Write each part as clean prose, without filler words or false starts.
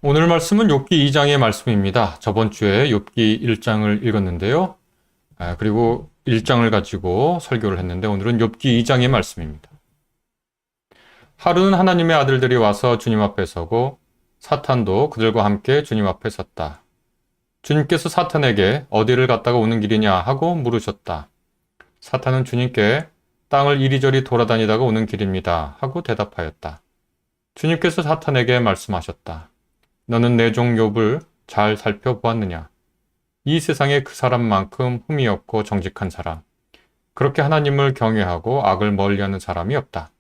오늘 말씀은 욥기 2장의 말씀입니다. 저번 주에 욥기 1장을 읽었는데요. 그리고 1장을 가지고 설교를 했는데 오늘은 욥기 2장의 말씀입니다. 하루는 하나님의 아들들이 와서 주님 앞에 서고 사탄도 그들과 함께 주님 앞에 섰다. 주님께서 사탄에게 어디를 갔다가 오는 길이냐 하고 물으셨다. 사탄은 주님께 땅을 이리저리 돌아다니다가 오는 길입니다 하고 대답하였다. 주님께서 사탄에게 말씀하셨다. 너는 내 종 욥을 잘 살펴보았느냐? 이 세상에 그 사람만큼 흠이 없고 정직한 사람, 그렇게 하나님을 경외하고 악을 멀리하는 사람이 없다.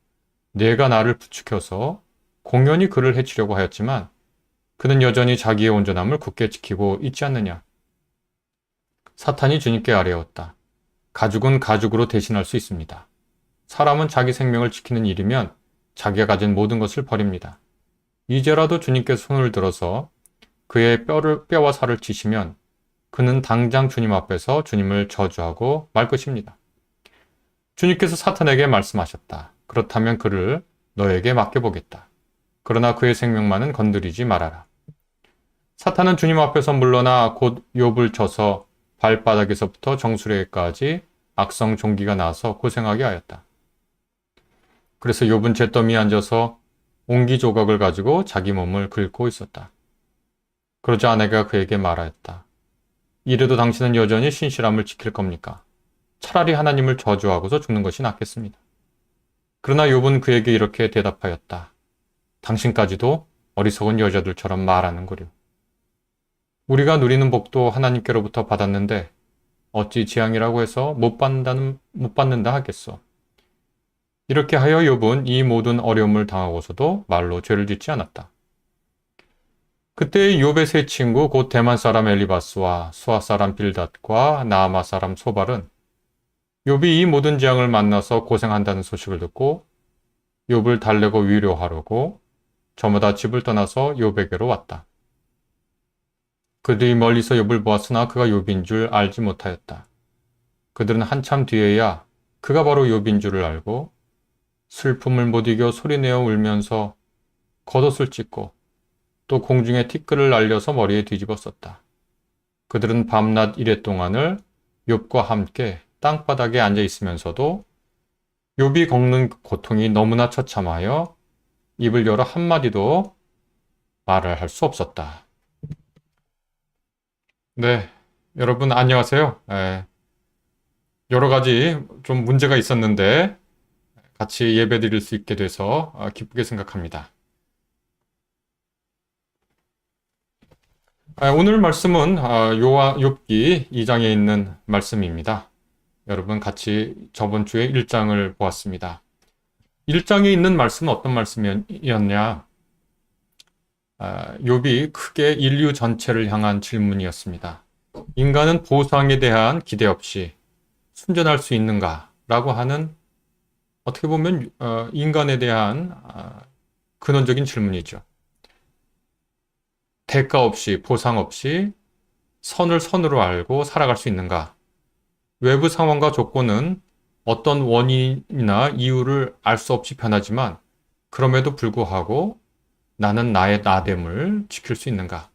내가 나를 부추겨서 공연히 그를 해치려고 하였지만 그는 여전히 자기의 온전함을 굳게 지키고 있지 않느냐? 사탄이 주님께 아뢰었다. 가죽은 가죽으로 대신할 수 있습니다. 사람은 자기 생명을 지키는 일이면 자기가 가진 모든 것을 버립니다. 이제라도 주님께서 손을 들어서 그의 뼈와 살을 치시면 그는 당장 주님 앞에서 주님을 저주하고 말 것입니다. 주님께서 사탄에게 말씀하셨다. 그렇다면 그를 너에게 맡겨보겠다. 그러나 그의 생명만은 건드리지 말아라. 사탄은 주님 앞에서 물러나 곧 욥을 쳐서 발바닥에서부터 정수리에까지 악성 종기가 나서 고생하게 하였다. 그래서 욥은 잿더미에 앉아서 옹기 조각을 가지고 자기 몸을 긁고 있었다. 그러자 아내가 그에게 말하였다. 이래도 당신은 여전히 신실함을 지킬 겁니까? 차라리 하나님을 저주하고서 죽는 것이 낫겠습니다. 그러나 욥은 그에게 이렇게 대답하였다. 당신까지도 어리석은 여자들처럼 말하는구려. 우리가 누리는 복도 하나님께로부터 받았는데 어찌 재앙이라고 해서 못 받는다 하겠소. 이렇게 하여 욥은 이 모든 어려움을 당하고서도 말로 죄를 짓지 않았다. 그때 욥의 세 친구 곧 대만 사람 엘리바스와 수아 사람 빌닷과 나아마 사람 소발은 욥이 이 모든 재앙을 만나서 고생한다는 소식을 듣고 욥을 달래고 위로하려고 저마다 집을 떠나서 욥에게로 왔다. 그들이 멀리서 욥을 보았으나 그가 욥인 줄 알지 못하였다. 그들은 한참 뒤에야 그가 바로 욥인 줄을 알고 슬픔을 못 이겨 소리내어 울면서 겉옷을 찢고 또 공중에 티끌을 날려서 머리에 뒤집어 썼다. 그들은 밤낮 이래 동안을 욥과 함께 땅바닥에 앉아 있으면서도 욥이 겪는 고통이 너무나 처참하여 입을 열어 한마디도 말을 할 수 없었다. 네, 여러분 안녕하세요. 여러 가지 좀 문제가 있었는데 같이 예배 드릴 수 있게 돼서 기쁘게 생각합니다. 오늘 말씀은 욥기 2장에 있는 말씀입니다. 여러분 같이 저번 주에 1장을 보았습니다. 1장에 있는 말씀은 어떤 말씀이었냐? 욥이 크게 인류 전체를 향한 질문이었습니다. 인간은 보상에 대한 기대 없이 순전할 수 있는가? 라고 하는 어떻게 보면 인간에 대한 근원적인 질문이죠. 대가 없이 보상 없이 선을 선으로 알고 살아갈 수 있는가? 외부 상황과 조건은 어떤 원인이나 이유를 알 수 없이 변하지만 그럼에도 불구하고 나는 나의 나됨을 지킬 수 있는가?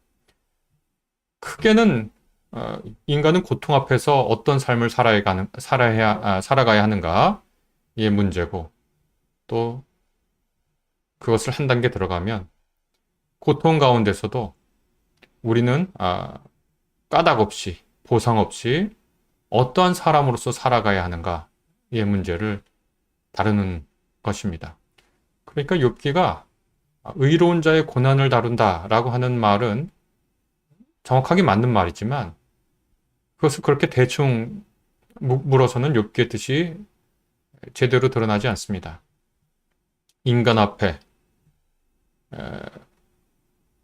크게는 인간은 고통 앞에서 어떤 삶을 살아가야 하는가? 의 문제고 또 그것을 한 단계 들어가면 고통 가운데서도 우리는 까닭 없이 보상 없이 어떠한 사람으로서 살아가야 하는가의 문제를 다루는 것입니다. 그러니까 욥기가 의로운 자의 고난을 다룬다라고 하는 말은 정확하게 맞는 말이지만 그것을 그렇게 대충 물어서는 욥기의 뜻이 제대로 드러나지 않습니다. 인간 앞에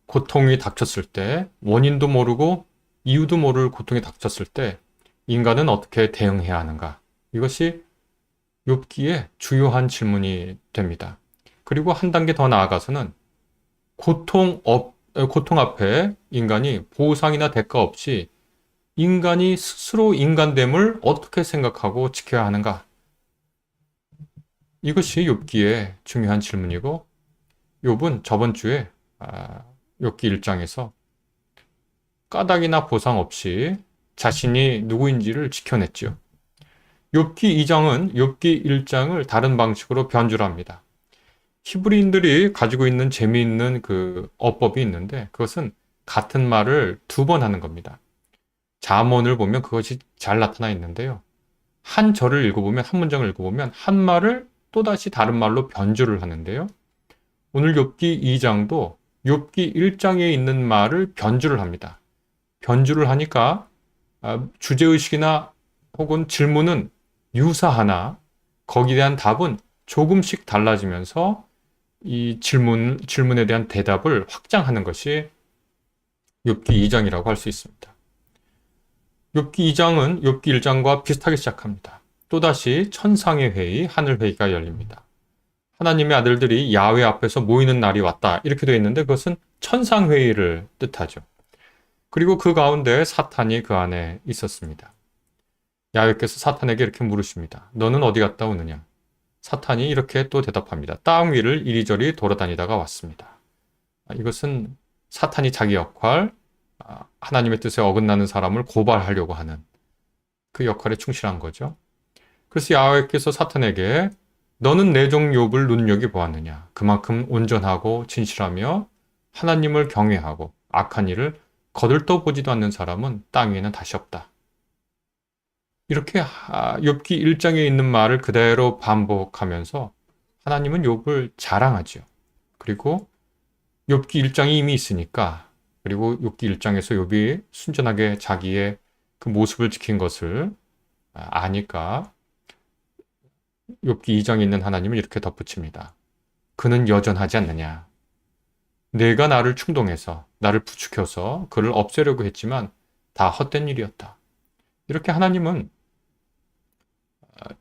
고통이 닥쳤을 때 원인도 모르고 이유도 모를 고통이 닥쳤을 때 인간은 어떻게 대응해야 하는가? 이것이 욥기의 주요한 질문이 됩니다. 그리고 한 단계 더 나아가서는 고통 앞에 인간이 보상이나 대가 없이 인간이 스스로 인간됨을 어떻게 생각하고 지켜야 하는가? 이것이 욥기의 중요한 질문이고 욥은 저번 주에 욥기 1장에서 까닭이나 보상 없이 자신이 누구인지를 지켜냈죠. 욥기 2장은 욥기 1장을 다른 방식으로 변주를 합니다. 히브리인들이 가지고 있는 재미있는 그 어법이 있는데 그것은 같은 말을 두 번 하는 겁니다. 잠언을 보면 그것이 잘 나타나 있는데요. 한 절을 읽어보면, 한 문장을 읽어보면 한 말을 또다시 다른 말로 변주를 하는데요. 오늘 욥기 2장도 욥기 1장에 있는 말을 변주를 합니다. 변주를 하니까 주제의식이나 혹은 질문은 유사하나 거기에 대한 답은 조금씩 달라지면서 이 질문에 대한 대답을 확장하는 것이 욥기 2장이라고 할 수 있습니다. 욥기 2장은 욥기 1장과 비슷하게 시작합니다. 또다시 천상의 회의, 하늘 회의가 열립니다. 하나님의 아들들이 야훼 앞에서 모이는 날이 왔다. 이렇게 되어 있는데 그것은 천상 회의를 뜻하죠. 그리고 그 가운데 사탄이 그 안에 있었습니다. 야훼께서 사탄에게 이렇게 물으십니다. 너는 어디 갔다 오느냐? 사탄이 이렇게 또 대답합니다. 땅 위를 이리저리 돌아다니다가 왔습니다. 이것은 사탄이 자기 역할, 하나님의 뜻에 어긋나는 사람을 고발하려고 하는 그 역할에 충실한 거죠. 그래서 야훼께서 사탄에게 너는 내 종 욥을 눈여겨보았느냐? 그만큼 온전하고 진실하며 하나님을 경외하고 악한 일을 거들떠보지도 않는 사람은 땅 위에는 다시 없다. 이렇게 욥기 1장에 있는 말을 그대로 반복하면서 하나님은 욥을 자랑하죠. 그리고 욥기 1장이 이미 있으니까 그리고 욥기 1장에서 욥이 순전하게 자기의 그 모습을 지킨 것을 아니까 욥기 2장에 있는 하나님을 이렇게 덧붙입니다. 그는 여전하지 않느냐. 내가 나를 충동해서 나를 부추겨서 그를 없애려고 했지만 다 헛된 일이었다. 이렇게 하나님은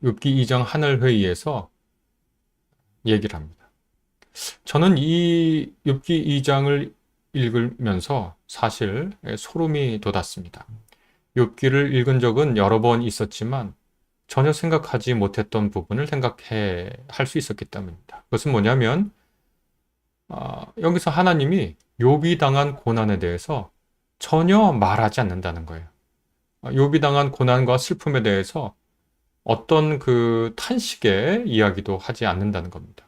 욥기 2장 하늘 회의에서 얘기를 합니다. 저는 이 욥기 2장을 읽으면서 사실 소름이 돋았습니다. 욥기를 읽은 적은 여러 번 있었지만 전혀 생각하지 못했던 부분을 생각할 수 있었기 때문입니다. 그것은 뭐냐면 여기서 하나님이 욥이 당한 고난에 대해서 전혀 말하지 않는다는 거예요. 욥이 당한 고난과 슬픔에 대해서 어떤 그 탄식의 이야기도 하지 않는다는 겁니다.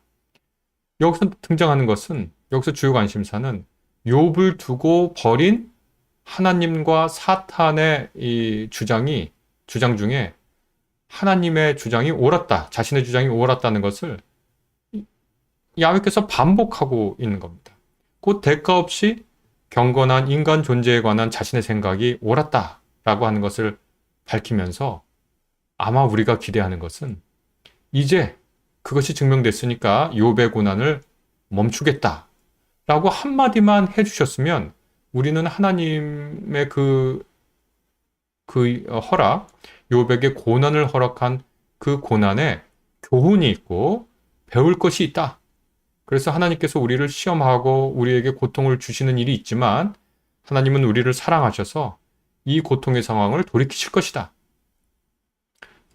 여기서 등장하는 것은 여기서 주요 관심사는 욥을 두고 벌인 하나님과 사탄의 이 주장 중에 하나님의 주장이 옳았다, 자신의 주장이 옳았다는 것을 야훼께서 반복하고 있는 겁니다. 곧 대가 없이 경건한 인간 존재에 관한 자신의 생각이 옳았다라고 하는 것을 밝히면서 아마 우리가 기대하는 것은 이제 그것이 증명됐으니까 욥의 고난을 멈추겠다라고 한마디만 해주셨으면 우리는 하나님의 그 허락, 욥에게 고난을 허락한 그 고난에 교훈이 있고 배울 것이 있다. 그래서 하나님께서 우리를 시험하고 우리에게 고통을 주시는 일이 있지만 하나님은 우리를 사랑하셔서 이 고통의 상황을 돌이키실 것이다.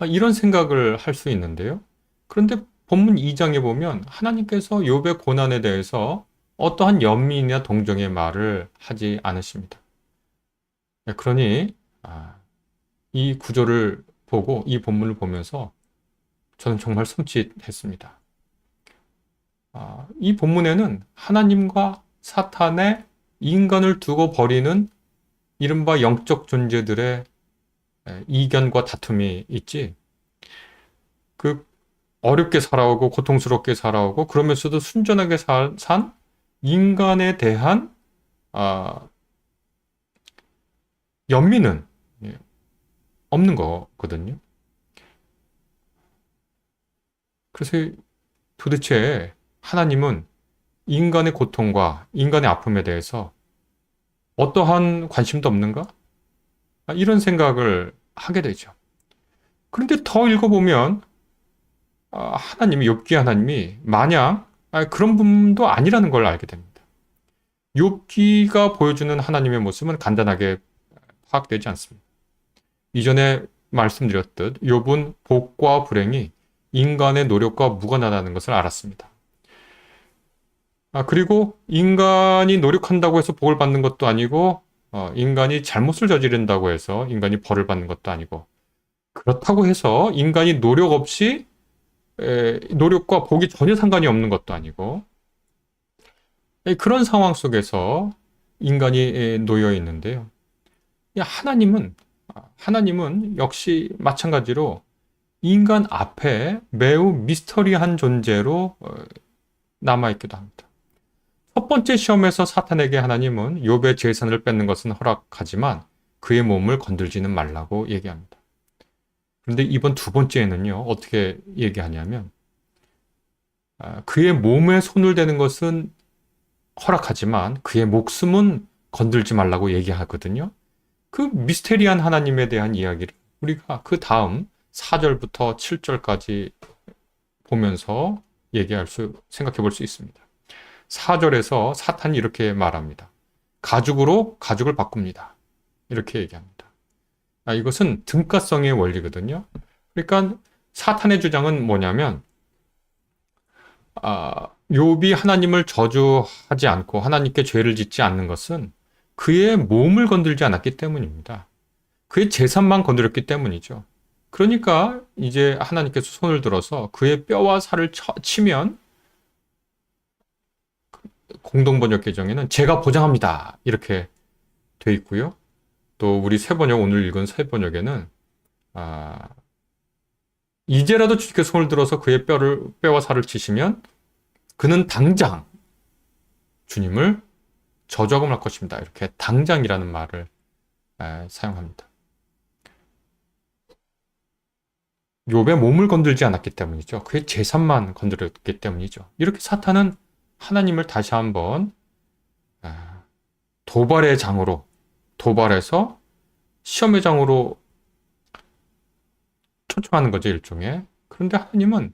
이런 생각을 할 수 있는데요. 그런데 본문 2장에 보면 하나님께서 욥의 고난에 대해서 어떠한 연민이나 동정의 말을 하지 않으십니다. 그러니 이 구조를 보고 이 본문을 보면서 저는 정말 섬찟했습니다. 이 본문에는 하나님과 사탄의 인간을 두고 벌이는 이른바 영적 존재들의 이견과 다툼이 있지. 그 어렵게 살아오고 고통스럽게 살아오고 그러면서도 순전하게 산 인간에 대한 연민은 없는 거거든요. 그래서 도대체 하나님은 인간의 고통과 인간의 아픔에 대해서 어떠한 관심도 없는가? 이런 생각을 하게 되죠. 그런데 더 읽어보면 욥기 하나님이 마냥 그런 분도 아니라는 걸 알게 됩니다. 욥기가 보여주는 하나님의 모습은 간단하게 파악되지 않습니다. 이전에 말씀드렸듯 욥은 복과 불행이 인간의 노력과 무관하다는 것을 알았습니다. 그리고 인간이 노력한다고 해서 복을 받는 것도 아니고, 인간이 잘못을 저지른다고 해서 인간이 벌을 받는 것도 아니고, 그렇다고 해서 인간이 노력 없이 노력과 복이 전혀 상관이 없는 것도 아니고, 그런 상황 속에서 인간이 놓여 있는데요. 하나님은 역시 마찬가지로 인간 앞에 매우 미스터리한 존재로 남아있기도 합니다. 첫 번째 시험에서 사탄에게 하나님은 욥의 재산을 뺏는 것은 허락하지만 그의 몸을 건들지는 말라고 얘기합니다. 그런데 이번 두 번째에는요, 어떻게 얘기하냐면, 그의 몸에 손을 대는 것은 허락하지만 그의 목숨은 건들지 말라고 얘기하거든요. 그 미스테리한 하나님에 대한 이야기를 우리가 그 다음 4절부터 7절까지 보면서 생각해 볼 수 있습니다. 4절에서 사탄이 이렇게 말합니다. 가죽으로 가죽을 바꿉니다. 이렇게 얘기합니다. 이것은 등가성의 원리거든요. 그러니까 사탄의 주장은 뭐냐면, 욥이 하나님을 저주하지 않고 하나님께 죄를 짓지 않는 것은 그의 몸을 건들지 않았기 때문입니다. 그의 재산만 건드렸기 때문이죠. 그러니까 이제 하나님께서 손을 들어서 그의 뼈와 살을 치면, 공동번역 개정에는 제가 보장합니다. 이렇게 돼 있고요. 또 우리 새번역, 오늘 읽은 새번역에는 이제라도 주께서 손을 들어서 그의 뼈와 살을 치시면 그는 당장 주님을 저주하고 말 것입니다. 이렇게 당장이라는 말을 사용합니다. 욥의 몸을 건들지 않았기 때문이죠. 그의 재산만 건드렸기 때문이죠. 이렇게 사탄은 하나님을 다시 한번 도발의 장으로, 도발해서 시험의 장으로 초청하는 거죠, 일종의. 그런데 하나님은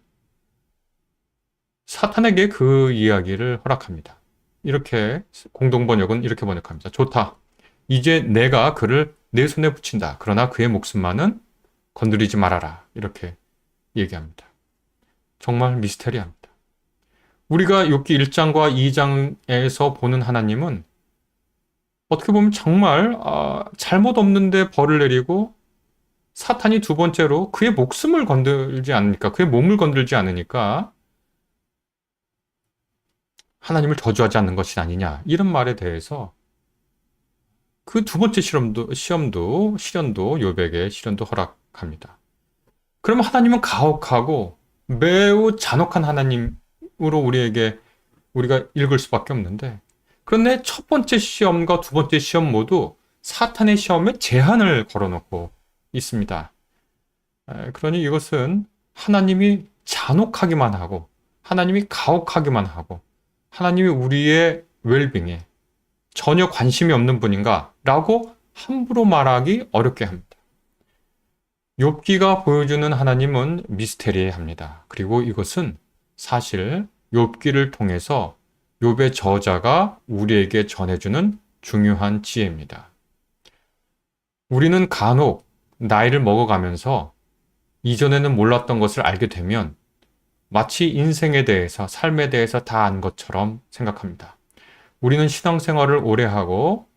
사탄에게 그 이야기를 허락합니다. 이렇게 공동번역은 이렇게 번역합니다. 좋다. 이제 내가 그를 내 손에 붙인다. 그러나 그의 목숨만은 건드리지 말아라. 이렇게 얘기합니다. 정말 미스테리합니다. 우리가 욥기 1장과 2장에서 보는 하나님은 어떻게 보면 정말 잘못 없는데 벌을 내리고, 사탄이 두 번째로 그의 목숨을 건들지 않으니까, 그의 몸을 건들지 않으니까 하나님을 저주하지 않는 것이 아니냐, 이런 말에 대해서 그 두 번째 시련도 욥에게 시련도 허락합니다. 그러면 하나님은 가혹하고 매우 잔혹한 하나님으로 우리가 읽을 수밖에 없는데, 그런데 첫 번째 시험과 두 번째 시험 모두 사탄의 시험에 제한을 걸어놓고 있습니다. 그러니 이것은 하나님이 잔혹하기만 하고, 하나님이 가혹하기만 하고, 하나님이 우리의 웰빙에 전혀 관심이 없는 분인가? 라고 함부로 말하기 어렵게 합니다. 욥기가 보여주는 하나님은 미스테리합니다. 그리고 이것은 사실 욥기를 통해서 욥의 저자가 우리에게 전해주는 중요한 지혜입니다. 우리는 간혹 나이를 먹어가면서 이전에는 몰랐던 것을 알게 되면 마치 인생에 대해서, 삶에 대해서 다 안 것처럼 생각합니다. 우리는 신앙생활을 오래 하고,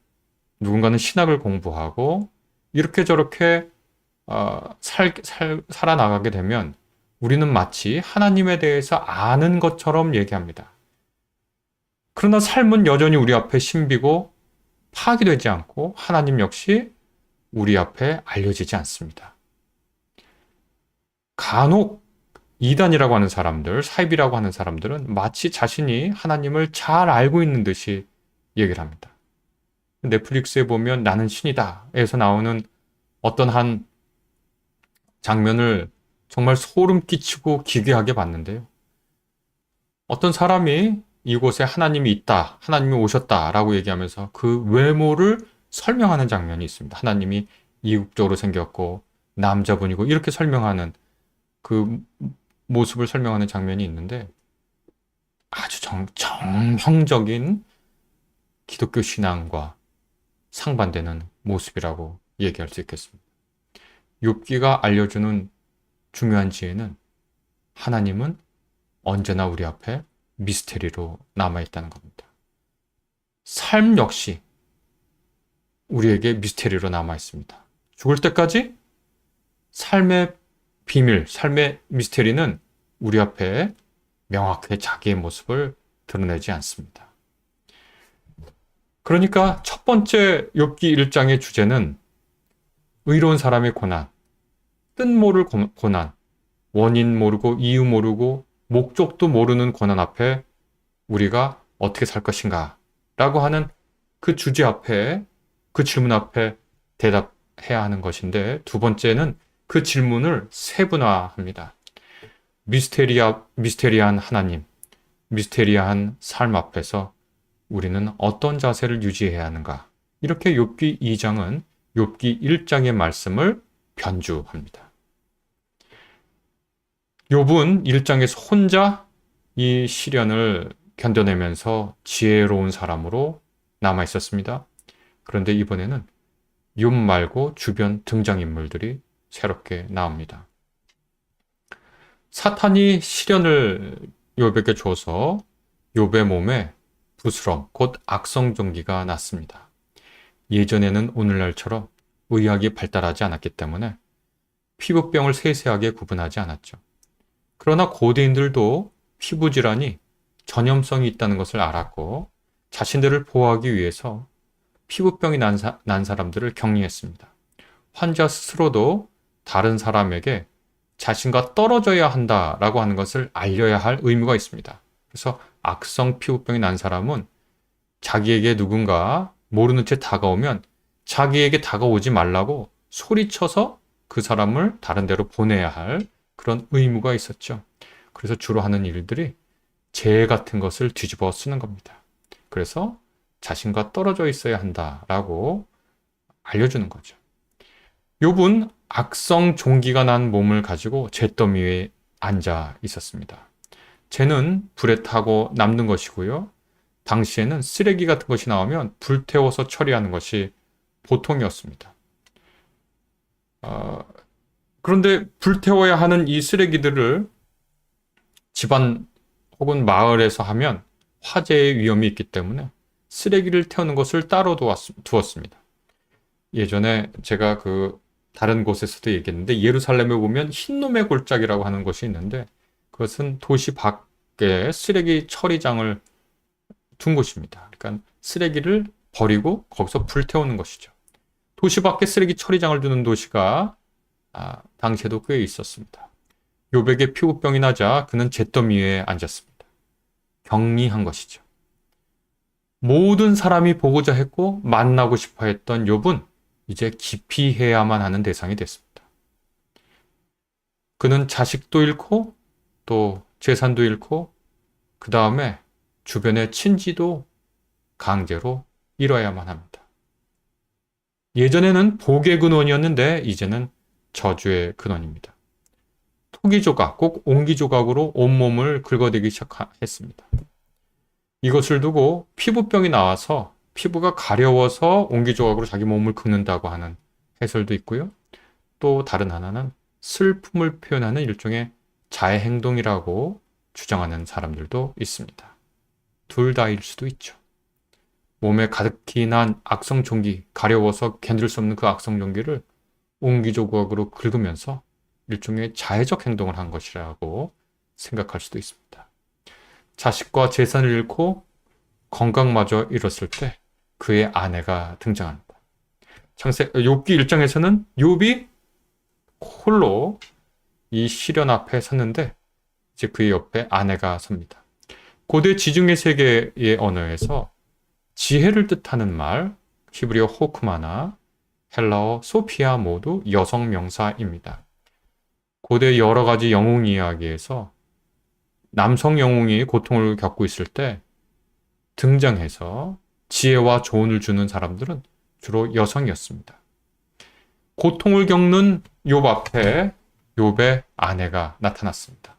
누군가는 신학을 공부하고, 이렇게 저렇게 살아나가게 되면 우리는 마치 하나님에 대해서 아는 것처럼 얘기합니다. 그러나 삶은 여전히 우리 앞에 신비고 파악이 되지 않고, 하나님 역시 우리 앞에 알려지지 않습니다. 간혹 이단이라고 하는 사람들, 사입이라고 하는 사람들은 마치 자신이 하나님을 잘 알고 있는 듯이 얘기를 합니다. 넷플릭스에 보면 나는 신이다 에서 나오는 어떤 한 장면을 정말 소름 끼치고 기괴하게 봤는데요. 어떤 사람이 이곳에 하나님이 있다, 하나님이 오셨다라고 얘기하면서 그 외모를 설명하는 장면이 있습니다. 하나님이 이국적으로 생겼고 남자분이고, 이렇게 설명하는 그 모습을 설명하는 장면이 있는데, 아주 정형적인 기독교 신앙과 상반되는 모습이라고 얘기할 수 있겠습니다. 욥기가 알려주는 중요한 지혜는, 하나님은 언제나 우리 앞에 미스테리로 남아있다는 겁니다. 삶 역시 우리에게 미스테리로 남아있습니다. 죽을 때까지 삶의 비밀, 삶의 미스테리는 우리 앞에 명확하게 자기의 모습을 드러내지 않습니다. 그러니까 첫 번째 욥기 1장의 주제는 의로운 사람의 고난, 뜻 모를 고난, 원인 모르고 이유 모르고 목적도 모르는 고난 앞에 우리가 어떻게 살 것인가 라고 하는 그 주제 앞에, 그 질문 앞에 대답해야 하는 것인데, 두 번째는 그 질문을 세분화합니다. 미스테리한 하나님, 미스테리한 삶 앞에서 우리는 어떤 자세를 유지해야 하는가? 이렇게 욥기 2장은 욥기 1장의 말씀을 변주합니다. 욥은 1장에서 혼자 이 시련을 견뎌내면서 지혜로운 사람으로 남아 있었습니다. 그런데 이번에는 욥 말고 주변 등장인물들이 새롭게 나옵니다. 사탄이 시련을 욥에게 줘서 욥의 몸에 부스럼, 곧 악성종기가 났습니다. 예전에는 오늘날처럼 의학이 발달하지 않았기 때문에 피부병을 세세하게 구분하지 않았죠. 그러나 고대인들도 피부질환이 전염성이 있다는 것을 알았고 자신들을 보호하기 위해서 피부병이 난 사람들을 격리했습니다. 환자 스스로도 다른 사람에게 자신과 떨어져야 한다라고 하는 것을 알려야 할 의무가 있습니다. 그래서 악성 피부병이 난 사람은 자기에게 누군가 모르는 채 다가오면 자기에게 다가오지 말라고 소리쳐서 그 사람을 다른 데로 보내야 할 그런 의무가 있었죠. 그래서 주로 하는 일들이 재 같은 것을 뒤집어 쓰는 겁니다. 그래서 자신과 떨어져 있어야 한다라고 알려주는 거죠. 욥은 악성 종기가 난 몸을 가지고 잿더미 위에 앉아 있었습니다. 재는 불에 타고 남는 것이고요. 당시에는 쓰레기 같은 것이 나오면 불태워서 처리하는 것이 보통이었습니다. 그런데 불태워야 하는 이 쓰레기들을 집안 혹은 마을에서 하면 화재의 위험이 있기 때문에 쓰레기를 태우는 것을 따로 두었습니다. 예전에 제가 다른 곳에서도 얘기했는데 예루살렘에 보면 흰놈의 골짜기라고 하는 곳이 있는데 그것은 도시 밖에 쓰레기 처리장을 둔 곳입니다. 그러니까 쓰레기를 버리고 거기서 불태우는 것이죠. 도시 밖에 쓰레기 처리장을 두는 도시가 당시에도 꽤 있었습니다. 욥에게 피부병이 나자 그는 잿더미 위에 앉았습니다. 격리한 것이죠. 모든 사람이 보고자 했고 만나고 싶어 했던 욥은 이제 기피해야만 하는 대상이 됐습니다. 그는 자식도 잃고 또 재산도 잃고 그 다음에 주변의 친지도 강제로 잃어야만 합니다. 예전에는 복의 근원이었는데 이제는 저주의 근원입니다. 토기조각, 꼭 옹기조각으로 온몸을 긁어대기 시작했습니다. 이것을 두고 피부병이 나와서 피부가 가려워서 옹기조각으로 자기 몸을 긁는다고 하는 해설도 있고요. 또 다른 하나는 슬픔을 표현하는 일종의 자해 행동이라고 주장하는 사람들도 있습니다. 둘 다일 수도 있죠. 몸에 가득히 난 악성 종기, 가려워서 견딜 수 없는 그 악성 종기를 옹기조각으로 긁으면서 일종의 자해적 행동을 한 것이라고 생각할 수도 있습니다. 자식과 재산을 잃고 건강마저 잃었을 때 그의 아내가 등장합니다. 욥기 1장에서는 욥이 홀로 이 시련 앞에 섰는데 이제 그의 옆에 아내가 섭니다. 고대 지중해 세계의 언어에서 지혜를 뜻하는 말, 히브리어 호크마나 헬라어 소피아 모두 여성 명사입니다. 고대 여러 가지 영웅 이야기에서 남성 영웅이 고통을 겪고 있을 때 등장해서 지혜와 조언을 주는 사람들은 주로 여성이었습니다. 고통을 겪는 욥 앞에 욥의 아내가 나타났습니다.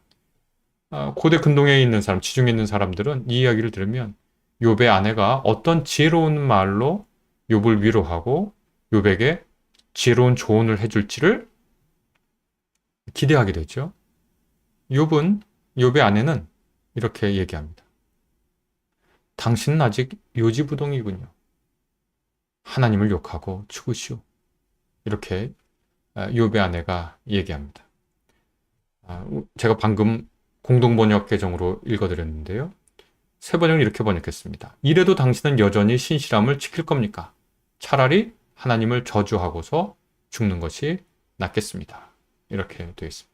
고대 근동에 있는 사람, 지중해 있는 사람들은 이 이야기를 들으면 욥의 아내가 어떤 지혜로운 말로 욥을 위로하고 욥에게 지혜로운 조언을 해줄지를 기대하게 되죠. 욥의 아내는 이렇게 얘기합니다. 당신은 아직 요지부동이군요. 하나님을 욕하고 죽으시오. 이렇게 욥의 아내가 얘기합니다. 제가 방금 공동번역 개정으로 읽어드렸는데요. 새 번역은 이렇게 번역했습니다. 이래도 당신은 여전히 신실함을 지킬 겁니까? 차라리 하나님을 저주하고서 죽는 것이 낫겠습니다. 이렇게 되어 있습니다.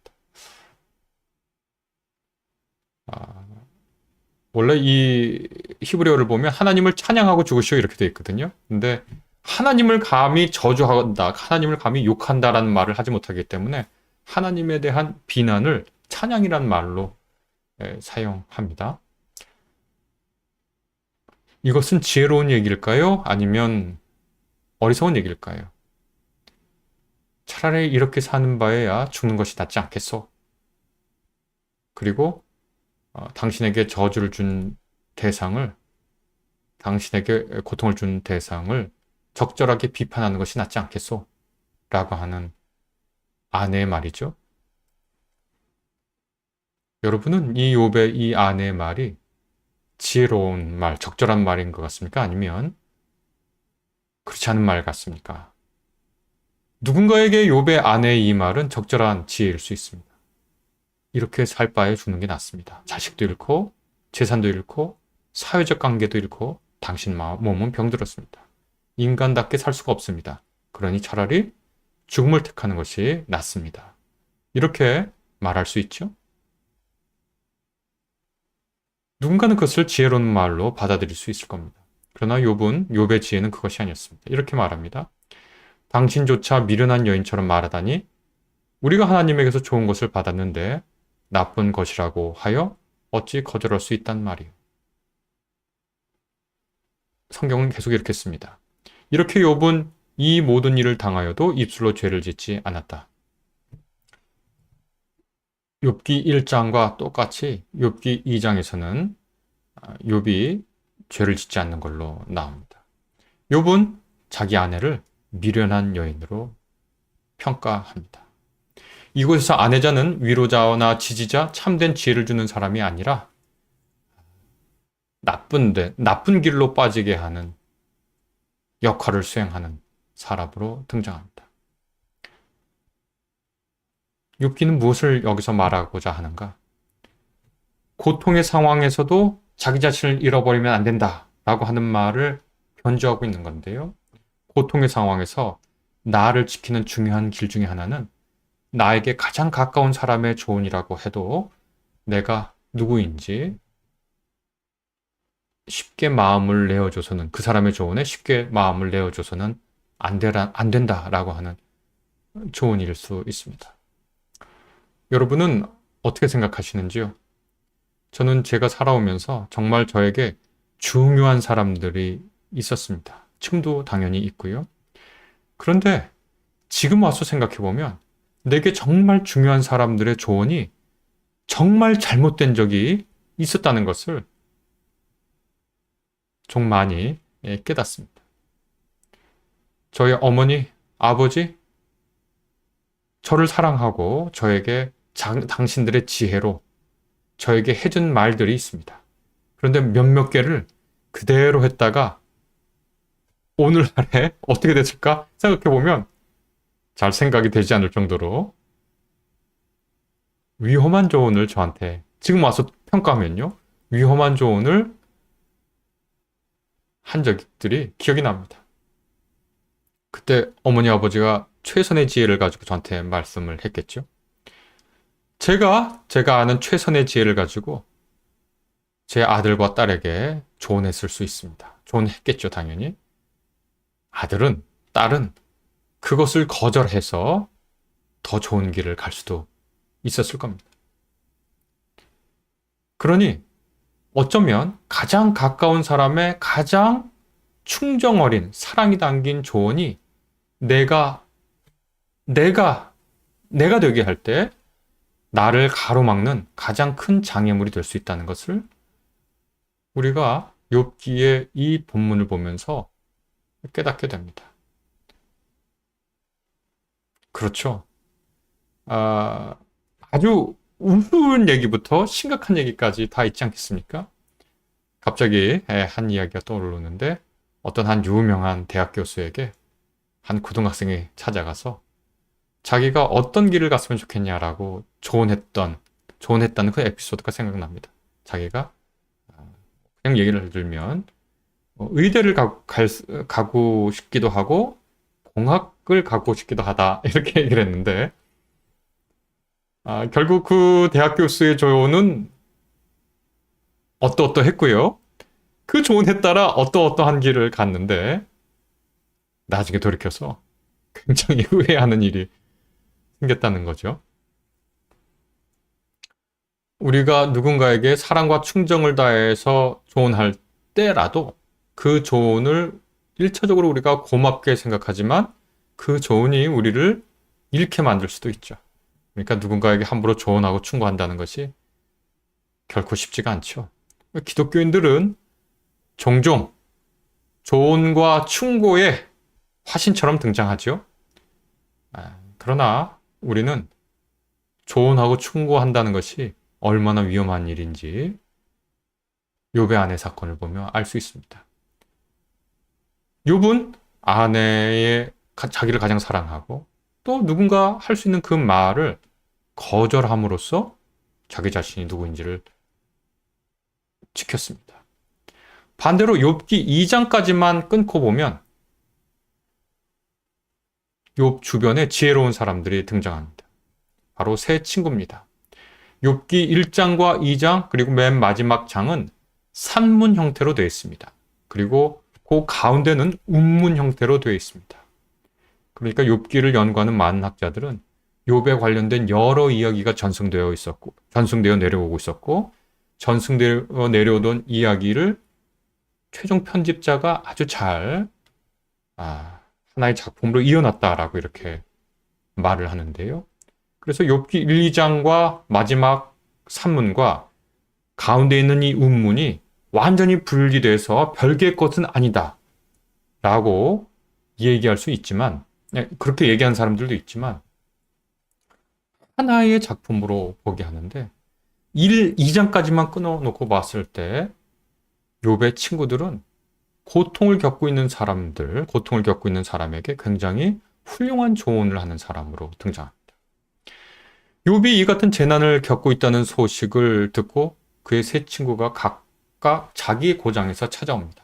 원래 이 히브리어를 보면 하나님을 찬양하고 죽으시오 이렇게 되어 있거든요. 근데 하나님을 감히 저주한다, 하나님을 감히 욕한다라는 말을 하지 못하기 때문에 하나님에 대한 비난을 찬양이란 말로 사용합니다. 이것은 지혜로운 얘기일까요? 아니면 어리석은 얘기일까요? 차라리 이렇게 사는 바에야 죽는 것이 낫지 않겠소? 그리고 당신에게 저주를 준 대상을, 당신에게 고통을 준 대상을 적절하게 비판하는 것이 낫지 않겠소? 라고 하는 아내의 말이죠. 여러분은 이 욥의 이 아내의 말이 지혜로운 말, 적절한 말인 것 같습니까? 아니면 그렇지 않은 말 같습니까? 누군가에게 욥의 아내의 이 말은 적절한 지혜일 수 있습니다. 이렇게 살 바에 죽는 게 낫습니다. 자식도 잃고 재산도 잃고 사회적 관계도 잃고 당신 몸은 병들었습니다. 인간답게 살 수가 없습니다. 그러니 차라리 죽음을 택하는 것이 낫습니다. 이렇게 말할 수 있죠. 누군가는 그것을 지혜로운 말로 받아들일 수 있을 겁니다. 그러나 욥의 지혜는 그것이 아니었습니다. 이렇게 말합니다. 당신조차 미련한 여인처럼 말하다니 우리가 하나님에게서 좋은 것을 받았는데 나쁜 것이라고 하여 어찌 거절할 수 있단 말이오. 성경은 계속 이렇게 씁니다. 이렇게 욥은 이 모든 일을 당하여도 입술로 죄를 짓지 않았다. 욥기 1장과 똑같이 욥기 2장에서는 욥이 죄를 짓지 않는 걸로 나옵니다. 욥은 자기 아내를 미련한 여인으로 평가합니다. 이곳에서 아내자는 위로자나 지지자, 참된 지혜를 주는 사람이 아니라 나쁜 길로 빠지게 하는 역할을 수행하는 사람으로 등장합니다. 욥기는 무엇을 여기서 말하고자 하는가? 고통의 상황에서도 자기 자신을 잃어버리면 안 된다라고 하는 말을 견주하고 있는 건데요. 고통의 상황에서 나를 지키는 중요한 길 중에 하나는 나에게 가장 가까운 사람의 조언이라고 해도 내가 누구인지 쉽게 마음을 내어줘서는, 그 사람의 조언에 쉽게 마음을 내어줘서는 안 된다라고 하는 조언일 수 있습니다. 여러분은 어떻게 생각하시는지요? 저는 제가 살아오면서 정말 저에게 중요한 사람들이 있었습니다. 지금도 당연히 있고요. 그런데 지금 와서 생각해보면 내게 정말 중요한 사람들의 조언이 정말 잘못된 적이 있었다는 것을 좀 많이 깨닫습니다. 저희 어머니, 아버지, 저를 사랑하고 저에게 당신들의 지혜로 저에게 해준 말들이 있습니다. 그런데 몇몇 개를 그대로 했다가 오늘날에 어떻게 됐을까 생각해보면 잘 생각이 되지 않을 정도로 위험한 조언을 저한테 지금 와서 평가하면요. 위험한 조언을 한 적들이 기억이 납니다. 그때 어머니 아버지가 최선의 지혜를 가지고 저한테 말씀을 했겠죠. 제가 아는 최선의 지혜를 가지고 제 아들과 딸에게 조언했을 수 있습니다. 조언했겠죠, 당연히. 아들은, 딸은 그것을 거절해서 더 좋은 길을 갈 수도 있었을 겁니다. 그러니 어쩌면 가장 가까운 사람의 가장 충정 어린 사랑이 담긴 조언이 내가 되게 할 때 나를 가로막는 가장 큰 장애물이 될 수 있다는 것을 우리가 욥기의 이 본문을 보면서 깨닫게 됩니다. 그렇죠. 아주 우스운 얘기부터 심각한 얘기까지 다 있지 않겠습니까? 갑자기 한 이야기가 떠오르는데 어떤 한 유명한 대학 교수에게 한 고등학생이 찾아가서 자기가 어떤 길을 갔으면 좋겠냐라고 조언했다는 그 에피소드가 생각납니다. 자기가 그냥 얘기를 들면 의대를 가고 싶기도 하고 공학을 가고 싶기도 하다 이렇게 얘기를 했는데 결국 그 대학 교수의 조언은 어떠어떠했고요. 그 조언에 따라 어떠어떠한 길을 갔는데 나중에 돌이켜서 굉장히 후회하는 일이 생겼다는 거죠. 우리가 누군가에게 사랑과 충정을 다해서 조언할 때라도 그 조언을 1차적으로 우리가 고맙게 생각하지만 그 조언이 우리를 잃게 만들 수도 있죠. 그러니까 누군가에게 함부로 조언하고 충고한다는 것이 결코 쉽지가 않죠. 기독교인들은 종종 조언과 충고의 화신처럼 등장하죠. 그러나 우리는 조언하고 충고한다는 것이 얼마나 위험한 일인지 욥의 아내 사건을 보며 알 수 있습니다. 욥은 아내의 자기를 가장 사랑하고 또 누군가 할 수 있는 그 말을 거절함으로써 자기 자신이 누구인지를 지켰습니다. 반대로 욥기 2장까지만 끊고 보면 욥 주변에 지혜로운 사람들이 등장합니다. 바로 세 친구입니다. 욥기 1장과 2장 그리고 맨 마지막 장은 산문 형태로 되어 있습니다. 그리고 그 가운데는 운문 형태로 되어 있습니다. 그러니까 욥기를 연구하는 많은 학자들은 욥에 관련된 여러 이야기가 전승되어 내려오고 있었고 전승되어 내려오던 이야기를 최종 편집자가 아주 잘 하나의 작품으로 이어놨다라고 이렇게 말을 하는데요. 그래서 욥기 1, 2장과 마지막 산문과 가운데 있는 이 운문이 완전히 분리돼서 별개의 것은 아니다 라고 얘기할 수 있지만 그렇게 얘기하는 사람들도 있지만 하나의 작품으로 보게 하는데 1, 2장까지만 끊어놓고 봤을 때 욥의 친구들은 고통을 겪고 있는 사람에게 굉장히 훌륭한 조언을 하는 사람으로 등장합니다. 욥이 이 같은 재난을 겪고 있다는 소식을 듣고 그의 세 친구가 각각 자기 고장에서 찾아옵니다.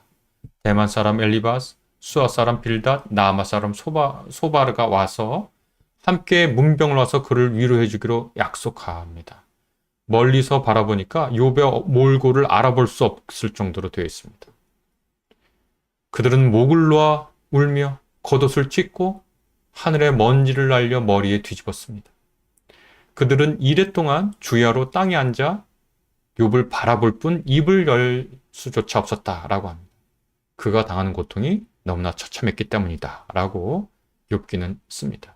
대만 사람 엘리바스, 수아 사람 빌닷, 나아마 사람 소바르가 와서 함께 문병을 와서 그를 위로해 주기로 약속합니다. 멀리서 바라보니까 욥의 몰골을 알아볼 수 없을 정도로 되어 있습니다. 그들은 목을 놓아 울며 겉옷을 찢고 하늘에 먼지를 날려 머리에 뒤집었습니다. 그들은 이랫동안 주야로 땅에 앉아 욥을 바라볼 뿐 입을 열 수조차 없었다라고 합니다. 그가 당하는 고통이 너무나 처참했기 때문이다 라고 욥기는 씁니다.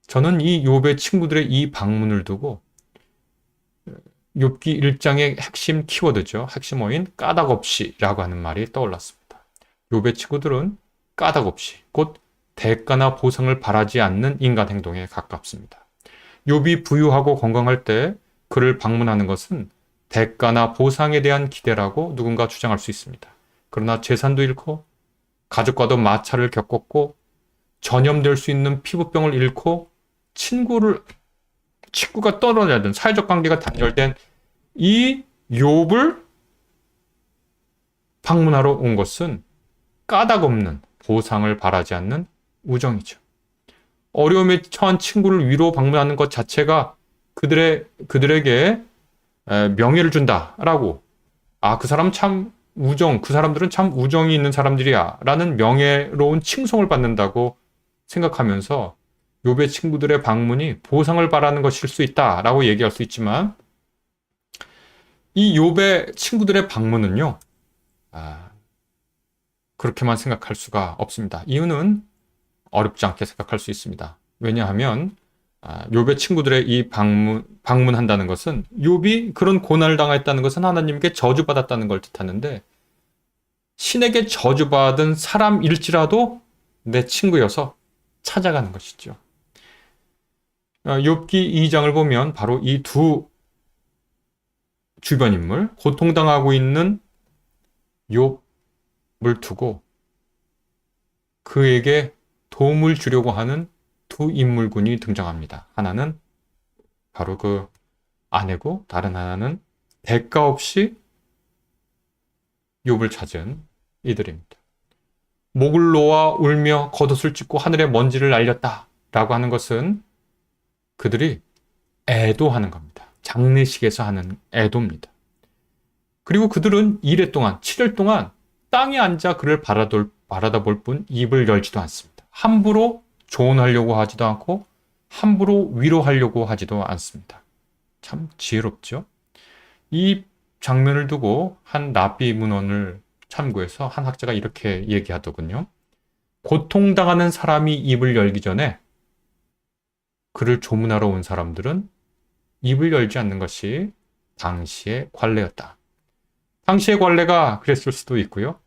저는 이 욥의 친구들의 이 방문을 두고 욥기 1장의 핵심 키워드죠. 핵심어인 까닭없이라고 하는 말이 떠올랐습니다. 욥의 친구들은 까닭없이 곧 대가나 보상을 바라지 않는 인간 행동에 가깝습니다. 욥이 부유하고 건강할 때 그를 방문하는 것은 대가나 보상에 대한 기대라고 누군가 주장할 수 있습니다. 그러나 재산도 잃고 가족과도 마찰을 겪었고 전염될 수 있는 피부병을 잃고 친구가 떨어져야 되는 사회적 관계가 단절된 이 욥을 방문하러 온 것은 까닭없는 보상을 바라지 않는 우정이죠. 어려움에 처한 친구를 위로 방문하는 것 자체가 그들에게 명예를 준다라고 그 사람들은 참 우정이 있는 사람들이야 라는 명예로운 칭송을 받는다고 생각하면서 욥의 친구들의 방문이 보상을 바라는 것일 수 있다라고 얘기할 수 있지만 이 욥의 친구들의 방문은요 그렇게만 생각할 수가 없습니다. 이유는 어렵지 않게 생각할 수 있습니다. 왜냐하면 욥의 친구들의 이 방문한다는 것은 욥이 그런 고난을 당했다는 것은 하나님께 저주받았다는 걸 뜻하는데 신에게 저주받은 사람일지라도 내 친구여서 찾아가는 것이죠. 욥기 2장을 보면 바로 이 두 주변 인물, 고통당하고 있는 욥을 두고 그에게 도움을 주려고 하는 두 인물군이 등장합니다. 하나는 바로 그 아내고 다른 하나는 대가 없이 욥을 찾은 이들입니다. 목을 놓아 울며 겉옷을 찢고 하늘에 먼지를 날렸다 라고 하는 것은 그들이 애도하는 겁니다. 장례식에서 하는 애도입니다. 그리고 그들은 2일 동안, 7일 동안 땅에 앉아 그를 바라다 볼 뿐 입을 열지도 않습니다. 함부로 조언하려고 하지도 않고 함부로 위로하려고 하지도 않습니다. 참 지혜롭죠? 이 장면을 두고 한 랍비 문헌을 참고해서 한 학자가 이렇게 얘기하더군요. 고통당하는 사람이 입을 열기 전에 그를 조문하러 온 사람들은 입을 열지 않는 것이 당시의 관례였다. 당시의 관례가 그랬을 수도 있고요.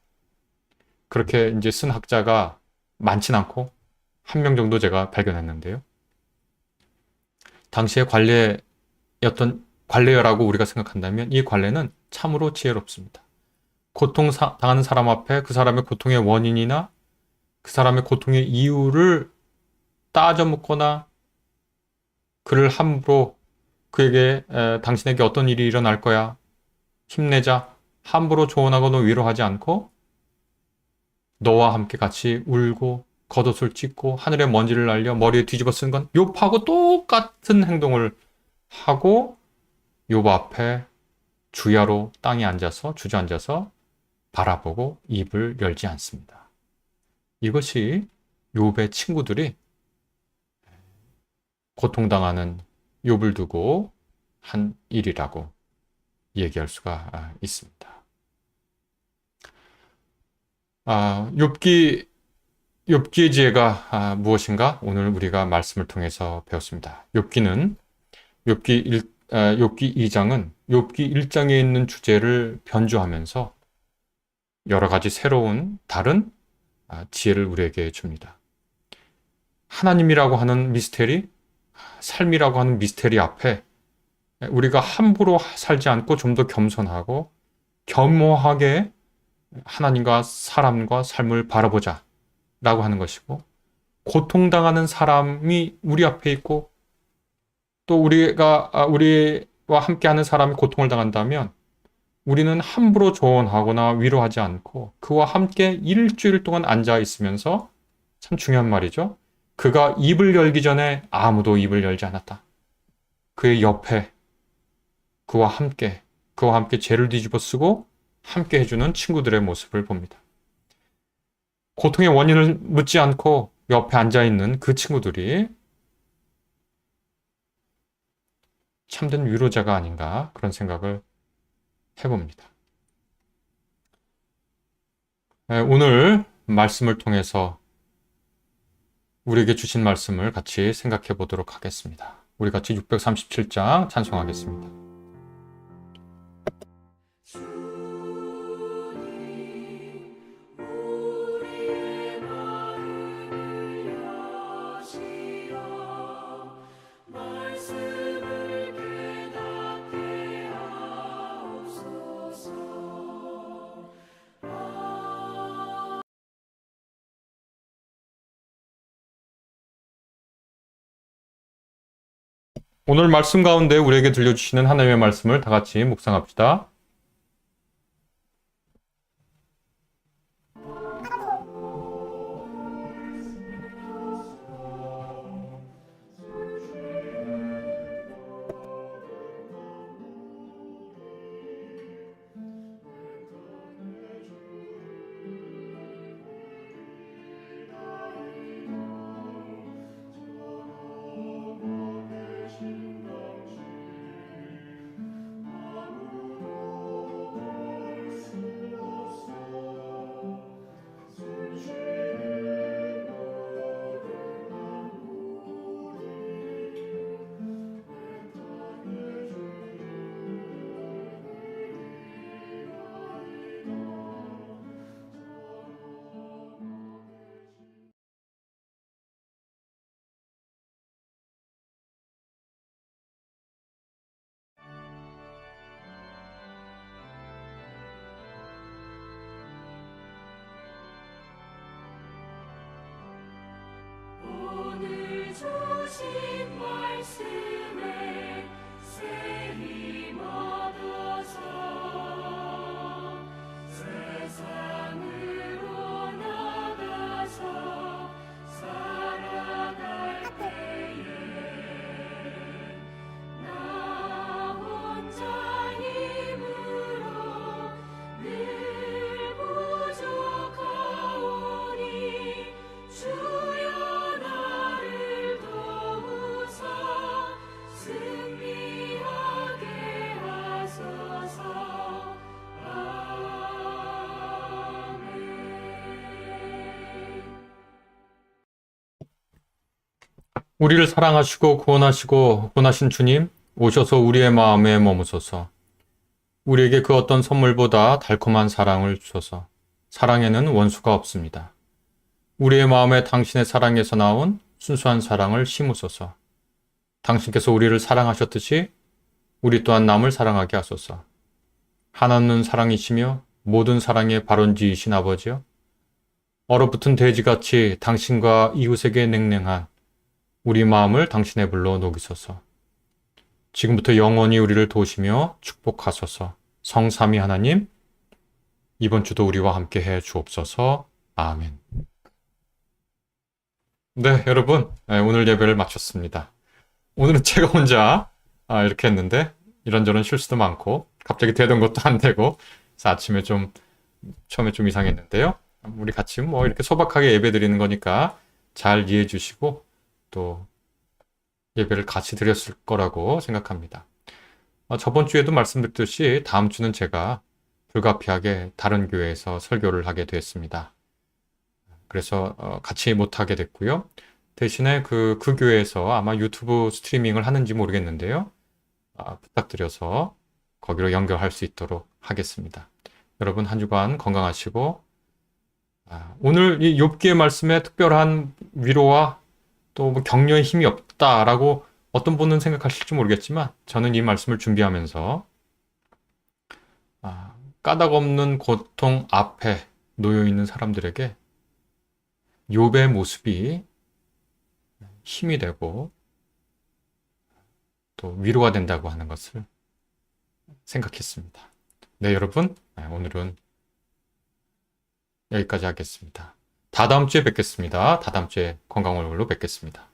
그렇게 이제 쓴 학자가 많진 않고 한 명 정도 제가 발견했는데요. 당시의 관례라고 우리가 생각한다면 이 관례는 참으로 지혜롭습니다. 고통당하는 사람 앞에 그 사람의 고통의 원인이나 그 사람의 고통의 이유를 따져 묻거나 그를 함부로 그에게 당신에게 어떤 일이 일어날 거야 힘내자 함부로 조언하거나 위로하지 않고 너와 함께 같이 울고 겉옷을 찢고 하늘에 먼지를 날려 머리에 뒤집어 쓴 건 욥하고 똑같은 행동을 하고 욥 앞에 주야로 땅에 주저앉아서 바라보고 입을 열지 않습니다. 이것이 욥의 친구들이 고통당하는 욥을 두고 한 일이라고 얘기할 수가 있습니다. 욥기의 지혜가 무엇인가? 오늘 우리가 말씀을 통해서 배웠습니다. 욥기 2장은 욥기 1장에 있는 주제를 변주하면서 여러 가지 새로운 다른 지혜를 우리에게 줍니다. 하나님이라고 하는 미스테리, 삶이라고 하는 미스테리 앞에 우리가 함부로 살지 않고 좀 더 겸손하고 겸허하게 하나님과 사람과 삶을 바라보자 라고 하는 것이고, 고통당하는 사람이 우리 앞에 있고 또 우리와 함께하는 사람이 고통을 당한다면 우리는 함부로 조언하거나 위로하지 않고 그와 함께 일주일 동안 앉아 있으면서, 참 중요한 말이죠, 그가 입을 열기 전에 아무도 입을 열지 않았다. 그의 옆에 그와 함께 죄를 뒤집어 쓰고 함께 해주는 친구들의 모습을 봅니다. 고통의 원인을 묻지 않고 옆에 앉아있는 그 친구들이 참된 위로자가 아닌가, 그런 생각을 해봅니다. 오늘 말씀을 통해서 우리에게 주신 말씀을 같이 생각해 보도록 하겠습니다. 우리 같이 637장 찬송하겠습니다. 오늘 말씀 가운데 우리에게 들려주시는 하나님의 말씀을 다 같이 묵상합시다. 주신 말씀에 새 힘 얻어서 세상으로 나가서 살아갈 때에 나 혼자 힘으로 늘 부족하오니 주여 나를 도우사 승리하게 하소서. 아멘. 우리를 사랑하시고 구원하시고 구원하신 주님, 오셔서 우리의 마음에 머무소서. 우리에게 그 어떤 선물보다 달콤한 사랑을 주셔서 사랑에는 원수가 없습니다. 우리의 마음에 당신의 사랑에서 나온 순수한 사랑을 심으소서. 당신께서 우리를 사랑하셨듯이 우리 또한 남을 사랑하게 하소서. 하나는 사랑이시며 모든 사랑의 발원지이신 아버지여, 얼어붙은 돼지같이 당신과 이웃에게 냉랭한 우리 마음을 당신의 불로 녹이소서. 지금부터 영원히 우리를 도우시며 축복하소서. 성삼위 하나님, 이번 주도 우리와 함께 해 주옵소서. 아멘. 네, 여러분, 오늘 예배를 마쳤습니다. 오늘은 제가 혼자 이렇게 했는데 이런저런 실수도 많고 갑자기 되던 것도 안 되고 그래서 아침에 처음에 좀 이상했는데요. 우리 같이 뭐 이렇게 소박하게 예배 드리는 거니까 잘 이해해 주시고 또 예배를 같이 드렸을 거라고 생각합니다. 저번 주에도 말씀드렸듯이 다음 주는 제가 불가피하게 다른 교회에서 설교를 하게 됐습니다. 그래서 같이 못하게 됐고요. 대신에 그 교회에서 아마 유튜브 스트리밍을 하는지 모르겠는데요. 부탁드려서 거기로 연결할 수 있도록 하겠습니다. 여러분 한 주간 건강하시고 오늘 이 욥기의 말씀에 특별한 위로와 또 뭐 격려의 힘이 없다라고 어떤 분은 생각하실지 모르겠지만 저는 이 말씀을 준비하면서 까닭 없는 고통 앞에 놓여 있는 사람들에게 욥의 모습이 힘이 되고 또 위로가 된다고 하는 것을 생각했습니다. 네, 여러분, 오늘은 여기까지 하겠습니다. 다다음 주에 뵙겠습니다. 다다음 주에 건강 얼굴로 뵙겠습니다.